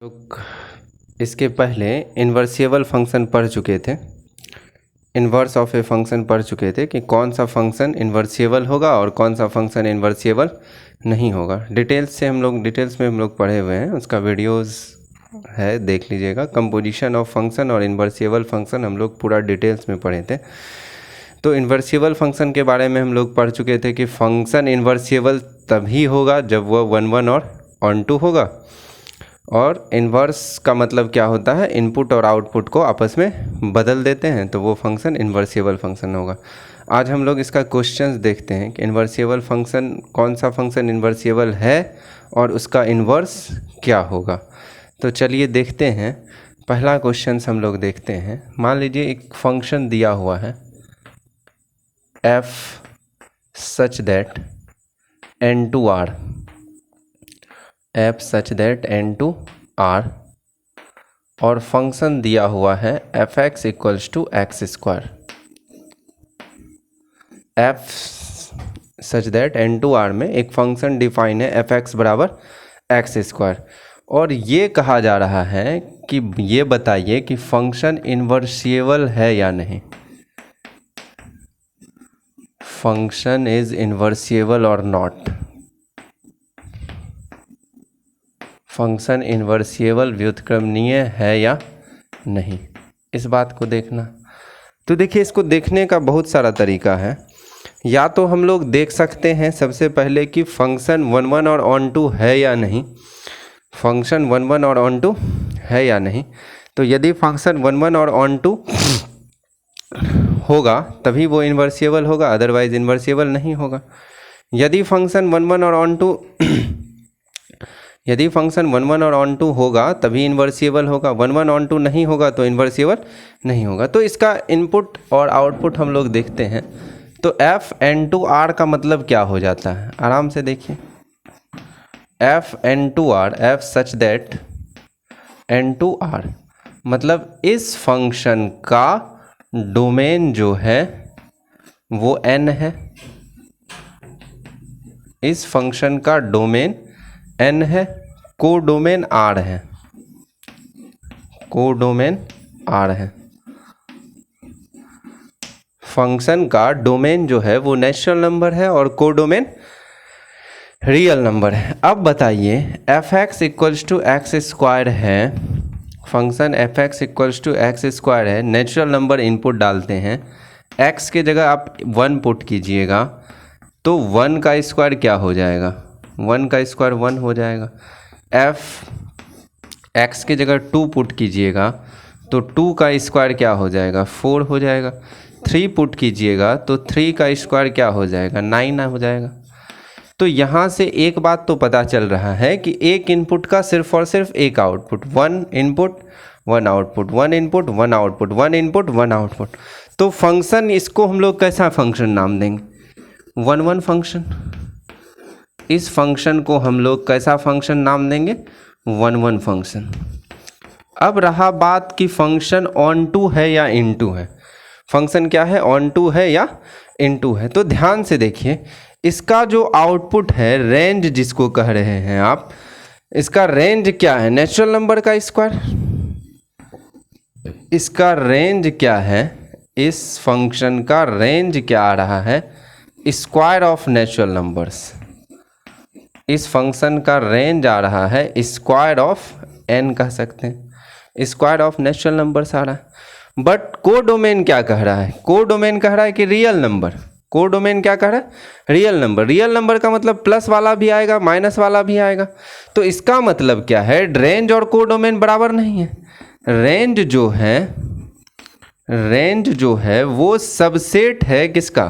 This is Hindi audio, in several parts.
लोग इसके पहले इन्वर्सिबल फंक्शन पढ़ चुके थे। इन्वर्स ऑफ ए फंक्शन पढ़ चुके थे कि कौन सा फंक्शन इन्वर्सिबल होगा और कौन सा फंक्शन इन्वर्सिबल नहीं होगा। डिटेल्स में हम लोग पढ़े हुए हैं, उसका वीडियोस है, देख लीजिएगा। कंपोजिशन ऑफ फंक्शन और इन्वर्सिबल फंक्शन हम लोग पूरा डिटेल्स में पढ़े थे। तो इन्वर्सिबल फंक्शन के बारे में हम लोग पढ़ चुके थे कि फंक्शन इन्वर्सिबल तभी होगा जब वह 1 1 और ऑन टू होगा। और इन्वर्स का मतलब क्या होता है, इनपुट और आउटपुट को आपस में बदल देते हैं, तो वो फंक्शन इन्वर्सिबल फंक्शन होगा। आज हम लोग इसका क्वेश्चंस देखते हैं कि इन्वर्सिबल फंक्शन, कौन सा फंक्शन इन्वर्सिबल है और उसका इन्वर्स क्या होगा। तो चलिए देखते हैं। पहला क्वेश्चन हम लोग देखते हैं। मान लीजिए एक फंक्शन दिया हुआ है f such that n to r, f such that n to r, और फंक्शन दिया हुआ है f(x) equals to x square. f such that n to r में एक फंक्शन डिफाइन है f(x) बराबर एक्स स्क्वायर, और ये कहा जा रहा है कि ये बताइए कि फंक्शन इन्वर्सिबल है या नहीं। फंक्शन इज इन्वर्सिबल और नॉट। फंक्शन इन्वर्सिबल व्युत्क्रमणीय है या नहीं, इस बात को देखना। तो देखिए, इसको देखने का बहुत सारा तरीका है। या तो हम लोग देख सकते हैं सबसे पहले कि फंक्शन 1 1 और ऑन टू है या नहीं। फंक्शन 1 1 और ऑन टू है या नहीं, तो यदि फंक्शन 1 1 और ऑन टू होगा तभी वो इन्वर्सिबल होगा, अदरवाइज इन्वर्सिबल नहीं होगा। यदि फंक्शन 1 1 और ऑन टू यदि फंक्शन 1 1 और ऑन टू होगा तभी इन्वर्सिबल होगा, 1 1 ऑन टू नहीं होगा तो इन्वर्सिबल नहीं होगा। तो इसका इनपुट और आउटपुट हम लोग देखते हैं। तो f n to r का मतलब क्या हो जाता है, आराम से देखिए। f n to r, f such that n to r, मतलब इस फंक्शन का डोमेन जो है वो n है। इस फंक्शन का डोमेन n है, कोडोमेन r है, कोडोमेन r है। फंक्शन का डोमेन जो है वो नेचुरल नंबर है और कोडोमेन रियल नंबर है। अब बताइए, f(x) equals to x square है, function f(x) equals to x square है। नेचुरल नंबर इनपुट डालते हैं, x के जगह आप 1 पुट कीजिएगा तो 1 का स्क्वायर क्या हो जाएगा, 1 का स्क्वायर 1 हो जाएगा। x के जगह 2 पुट कीजिएगा तो 2 का स्क्वायर क्या हो जाएगा, 4 हो जाएगा। 3 पुट कीजिएगा तो 3 का स्क्वायर क्या हो जाएगा, 9 हो जाएगा। तो यहाँ से एक बात तो पता चल रहा है कि एक इनपुट का सिर्फ और सिर्फ एक output, 1 input 1 output, 1 input 1 output, 1 input 1 output. तो फंक्शन, इसको हम लोग कैसा फंक्शन नाम देंगे, 1 1 फंक्शन। इस फंक्शन को हम लोग कैसा फंक्शन नाम देंगे, 1 1 फंक्शन। अब रहा बात कि फंक्शन ऑन टू है या इन टू है। फंक्शन क्या है, ऑन टू है या इन टू है। तो ध्यान से देखिए, इसका जो आउटपुट है, रेंज जिसको कह रहे हैं आप, इसका रेंज क्या है, नेचुरल नंबर का स्क्वायर। इसका रेंज क्या है, इस फंक्शन का रेंज क्या आ रहा है, स्क्वायर ऑफ नेचुरल नंबर्स। इस फंक्शन का रेंज आ रहा है स्क्वायर ऑफ n, कह सकते हैं, स्क्वायर ऑफ नेचुरल नंबर्स आ रहा है। बट कोडोमेन क्या कह रहा है, कोडोमेन कह रहा है कि रियल नंबर। कोडोमेन क्या कह रहा है, रियल नंबर। रियल नंबर का मतलब प्लस वाला भी आएगा, माइनस वाला भी आएगा। तो इसका मतलब क्या है, रेंज और कोडोमेन बराबर नहीं है। रेंज जो है वो सबसेट है किसका,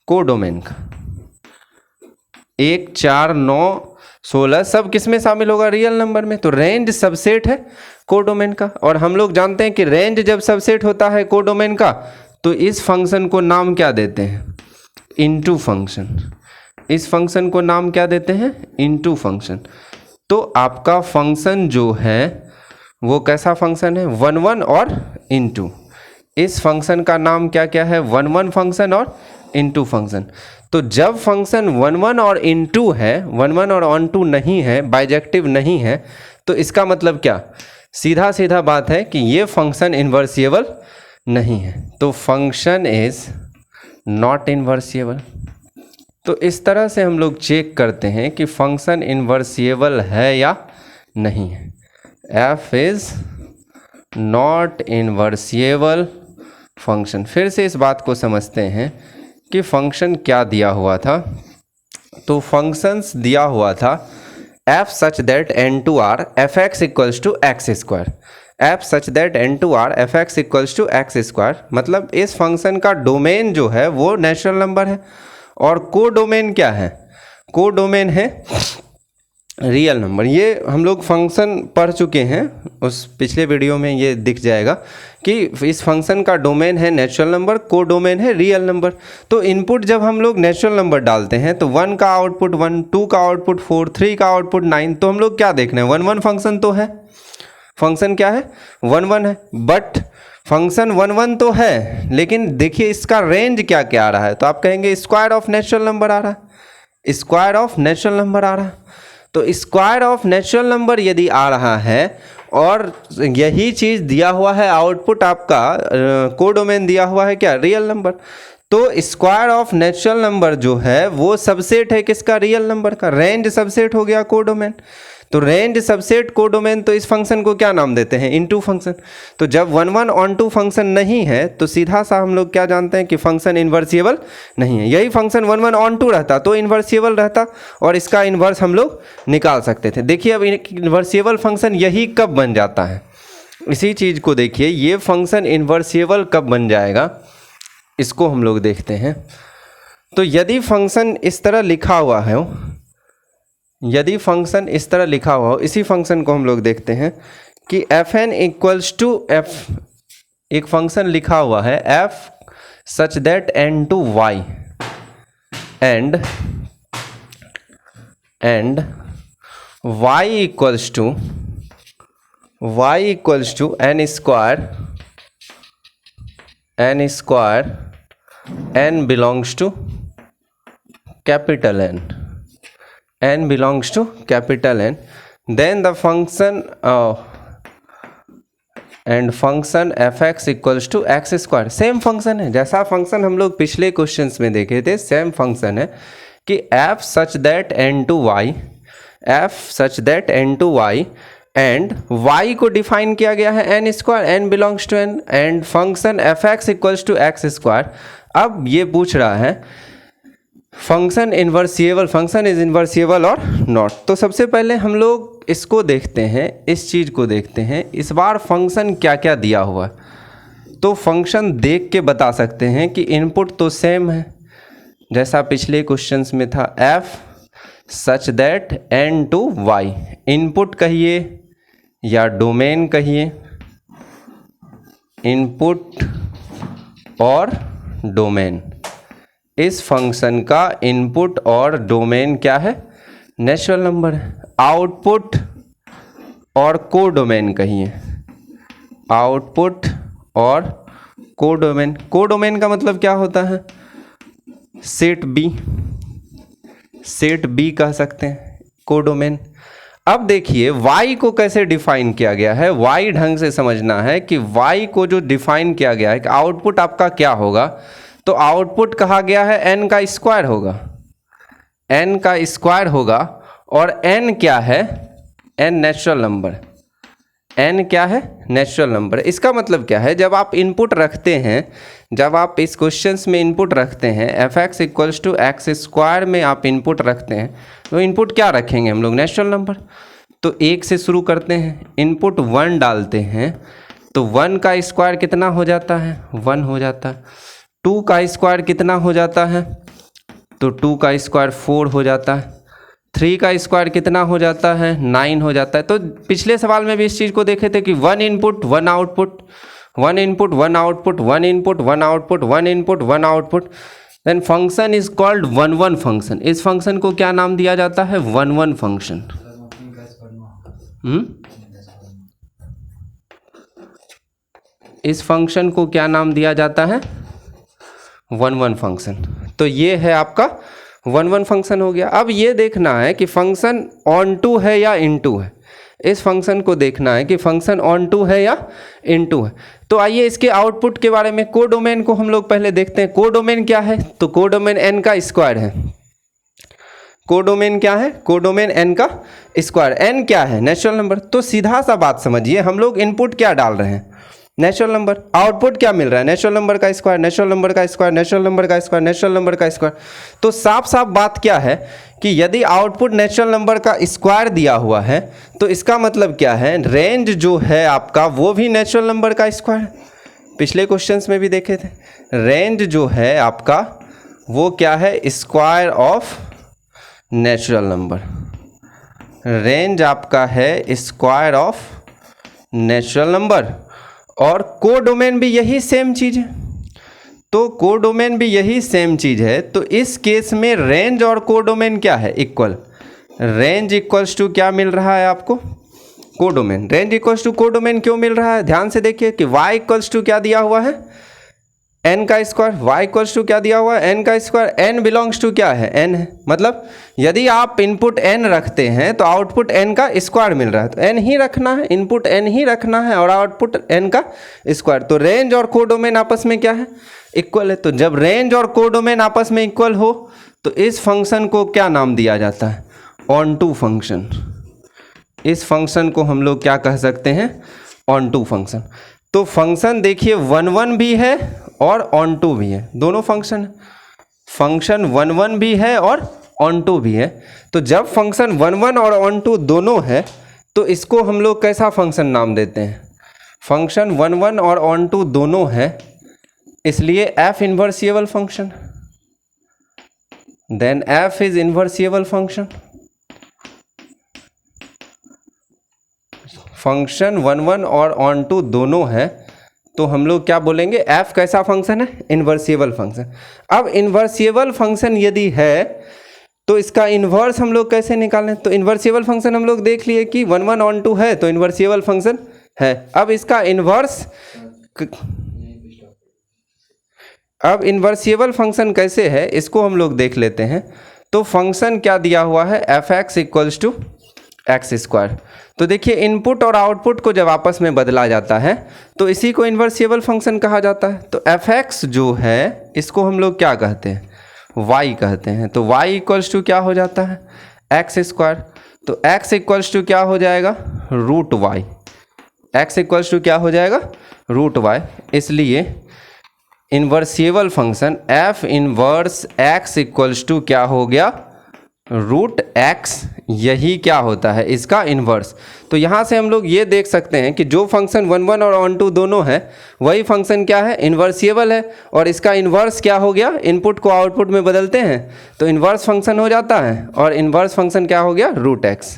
कोडोमेन का। 1 4 9 16 सब किस में शामिल होगा, रियल नंबर में। तो रेंज सबसेट है कोडोमेन का, और हम लोग जानते हैं कि रेंज जब सबसेट होता है कोडोमेन का तो इस फंक्शन को नाम क्या देते हैं, इनटू फंक्शन। इस फंक्शन को नाम क्या देते हैं, इनटू फंक्शन। तो आपका फंक्शन जो है वो कैसा फंक्शन है, 1 1 और इनटू। इस फंक्शन का नाम क्या क्या है, 1 1 फंक्शन और इनटू फंक्शन। तो जब फंक्शन 1 1 और इनटू है, 1 1 और ऑन टू नहीं है, बाइजेक्टिव नहीं है, तो इसका मतलब क्या, सीधा सीधा बात है कि ये फंक्शन इन्वर्सिएबल नहीं है, तो फंक्शन इज नॉट इन्वर्सिएबल। तो इस तरह से हम लोग चेक करते हैं कि फंक्शन इन्वर्सिएबल है या नहीं है। F is not invertible function. फिर से इस बात को समझते हैं कि फंक्शन क्या दिया हुआ था। तो फंक्शंस दिया हुआ था f such that n to r f x equals to x square, f such that n to r f x equals to x square. मतलब इस फंक्शन का डोमेन जो है वो नेचुरल नंबर है, और को डोमेन क्या है, को डोमेन है रियल नंबर। ये हम लोग फंक्शन पढ़ चुके हैं, उस पिछले वीडियो में ये दिख जाएगा कि इस फंक्शन का डोमेन है नेचुरल नंबर, को डोमेन है रियल नंबर। तो इनपुट जब हम लोग नेचुरल नंबर डालते हैं तो 1 का आउटपुट 1, 2 का आउटपुट 4, 3 का आउटपुट 9, तो हम लोग क्या देख रहे हैं, 1 1 फंक्शन तो है, फंक्शन क्या है 1 1 है। बट फंक्शन 1 1 तो है, लेकिन देखिए इसका रेंज क्या क्या आ रहा है, तो आप कहेंगे स्क्वायर ऑफ नेचुरल नंबर आ रहा है, स्क्वायर ऑफ नेचुरल नंबर आ रहा है। तो स्क्वायर ऑफ नेचुरल नंबर यदि आ रहा है और यही चीज़ दिया हुआ है आउटपुट आपका कोडोमेन दिया हुआ है क्या, रियल नंबर, तो स्क्वायर ऑफ नेचुरल नंबर जो है वो सबसेट है किसका, रियल नंबर का। रेंज सबसेट हो गया कोडोमेन, तो रेंज सबसेट कोडोमेन, तो इस फंक्शन को क्या नाम देते हैं, इनटू फंक्शन। तो जब 1 1 ऑन टू फंक्शन नहीं है तो सीधा सा हम लोग क्या जानते हैं कि फंक्शन इन्वर्सिएबल नहीं है। यही फंक्शन 1 1 ऑन टू रहता तो इन्वर्सिएबल रहता और इसका इन्वर्स हम लोग निकाल सकते थे। देखिए अब इन्वर्सिएबल फंक्शन यही कब बन जाता है, इसी चीज़ को देखिए, ये फंक्शन इन्वर्सिएबल कब बन जाएगा, इसको हम लोग देखते हैं। तो यदि फंक्शन इस तरह लिखा हुआ है, यदि फंक्शन इस तरह लिखा हुआ हो, इसी फंक्शन को हम लोग देखते हैं कि f n equals to f, एक फंक्शन लिखा हुआ है f such that n to y and y equals to n square n belongs to capital n, n belongs to capital N, then the function and function fx equals to x square। Same function है, जैसा फंक्शन हम लोग पिछले क्वेश्चंस में देखे थे, सेम फंक्शन है कि f such that n to y, f such that n to y and y को डिफाइन किया गया है n स्क्वायर, n belongs to n, and function fx equals to x square. अब ये पूछ रहा है function invertible, function is invertible और नॉट। तो सबसे पहले हम लोग इसको देखते हैं, इस चीज़ को देखते हैं, इस बार फंक्शन क्या क्या दिया हुआ है। तो फंक्शन देख के बता सकते हैं कि इनपुट तो सेम है जैसा पिछले क्वेश्चंस में था, f such that n to y, input कहिए या डोमेन कहिए, इनपुट और डोमेन। इस फंक्शन का इनपुट और डोमेन क्या है, नेचुरल नंबर है। आउटपुट और को डोमेन कहिए, आउटपुट और को डोमेन। को डोमेन का मतलब क्या होता है, सेट बी, सेट बी कह सकते हैं को डोमेन। अब देखिए y को कैसे डिफाइन किया गया है, y ढंग से समझना है कि y को जो डिफाइन किया गया है कि आउटपुट आपका क्या होगा, तो आउटपुट कहा गया है n का स्क्वायर होगा, n का स्क्वायर होगा, और n क्या है, n नेचुरल नंबर, n क्या है, नेचुरल नंबर। इसका मतलब क्या है, जब आप इनपुट रखते हैं, जब आप इस क्वेश्चंस में इनपुट रखते हैं f x equals to x square में आप इनपुट रखते हैं, तो इनपुट क्या रखेंगे हम लोग, नेचुरल नंबर। तो 1 से शुरू करते हैं, इनपुट 1 डालते हैं तो 1 का स्क्वायर कितना हो जाता है, 1 हो जाता है। 2 का स्क्वायर कितना हो जाता है, तो 2 का स्क्वायर 4 हो जाता है। 3 का स्क्वायर कितना हो जाता है, 9 हो जाता है। तो पिछले सवाल में भी इस चीज़ को देखे थे कि 1 input 1 output, 1 input 1 output, 1 input 1 output, 1 input 1 output, then function is called 1 1 function. इस फंक्शन को क्या नाम दिया जाता है, 1 1 फंक्शन। इस फंक्शन को क्या नाम दिया जाता है, 1 1 फंक्शन। तो ये है आपका 1 1 फंक्शन हो गया। अब ये देखना है कि फंक्शन ऑन टू है या इन टू है। इस फंक्शन को देखना है कि फंक्शन ऑन टू है या इन टू है। तो आइए इसके आउटपुट के बारे में, कोडोमेन को हम लोग पहले देखते हैं। कोडोमेन क्या है? तो कोडोमेन n का स्क्वायर है। कोडोमेन क्या है? कोडोमेन n का स्क्वायर। n क्या है? Natural number. तो सीधा सा बात समझिए, हम लोग इनपुट क्या डाल रहे हैं? Natural number. आउटपुट क्या मिल रहा है? नेचुरल नंबर का स्क्वायर, नेचुरल नंबर का स्क्वायर, नेचुरल नंबर का स्क्वायर, नेचुरल नंबर का स्क्वायर। तो साफ साफ बात क्या है कि यदि आउटपुट नेचुरल नंबर का स्क्वायर दिया हुआ है तो इसका मतलब क्या है? रेंज जो है आपका वो भी नेचुरल नंबर का स्क्वायर। पिछले क्वेश्चंस में भी देखे थे, रेंज जो है आपका वो क्या है? Square of natural number. Range आपका है स्क्वायर ऑफ नेचुरल नंबर। और कोडोमेन भी यही सेम चीज़ है। तो कोडोमेन भी यही सेम चीज़ है। तो इस केस में रेंज और कोडोमेन क्या है? इक्वल। रेंज इक्वल्स टू क्या मिल रहा है आपको? Codomain. Range equals to codomain क्यों मिल रहा है? ध्यान से देखिए कि y इक्वल्स टू क्या दिया हुआ है? n का स्क्वायर। y इक्वल्स टू क्या दिया हुआ है? n का स्क्वायर। n बिलोंग्स टू क्या है? n है। मतलब यदि आप इनपुट n रखते हैं तो आउटपुट n का स्क्वायर मिल रहा है, तो n ही रखना है, इनपुट n ही रखना है और आउटपुट n का स्क्वायर। तो रेंज और कोडोमेन आपस में क्या है? इक्वल है। तो जब रेंज और कोडोमेन आपस में इक्वल हो तो इस फंक्शन को क्या नाम दिया जाता है? Onto function. इस फंक्शन को हम लोग क्या कह सकते हैं? Onto function. तो फंक्शन देखिए 1 भी है और ऑन टू भी है, दोनों फंक्शन। फंक्शन 1 भी है और ऑन टू भी है। तो जब फंक्शन 1 और ऑन टू दोनों है तो इसको हम लोग कैसा फंक्शन नाम देते हैं? फंक्शन 1 और ऑन टू दोनों है, इसलिए f invertible function. Then f is invertible function. Function 1 और ऑन टू दोनों है तो हम लोग क्या बोलेंगे? f कैसा फंक्शन है? इन्वर्सिएबल फंक्शन। अब इन्वर्सिएबल फंक्शन यदि है तो इसका इन्वर्स हम लोग कैसे निकालें? तो इन्वर्सिएबल फंक्शन हम लोग देख लिए कि 1 ऑन टू है तो इन्वर्सिएबल फंक्शन है। अब इसका इन्वर्स, अब इन्वर्सिएबल फंक्शन कैसे है इसको हम लोग देख लेते हैं। तो फंक्शन क्या दिया हुआ है? f(x) equals to x square. तो देखिए इनपुट और आउटपुट को जब आपस में बदला जाता है तो इसी को इन्वर्सिएबल फंक्शन कहा जाता है। तो f(x) जो है इसको हम लोग क्या कहते हैं? y कहते हैं। तो y इक्वल्स टू क्या हो जाता है? X square. तो x इक्वल्स टू क्या हो जाएगा? Root y। x equals to क्या हो जाएगा? Root y। इसलिए invertible function f inverse x equals to क्या हो गया? Root x। यही क्या होता है? इसका इन्वर्स। तो यहाँ से हम लोग ये देख सकते हैं कि जो फंक्शन 1 और ऑन टू दोनों है वही फंक्शन क्या है? इन्वर्सिएबल है। और इसका इन्वर्स क्या हो गया? इनपुट को आउटपुट में बदलते हैं तो इन्वर्स फंक्शन हो जाता है और इन्वर्स फंक्शन क्या हो गया? Root x।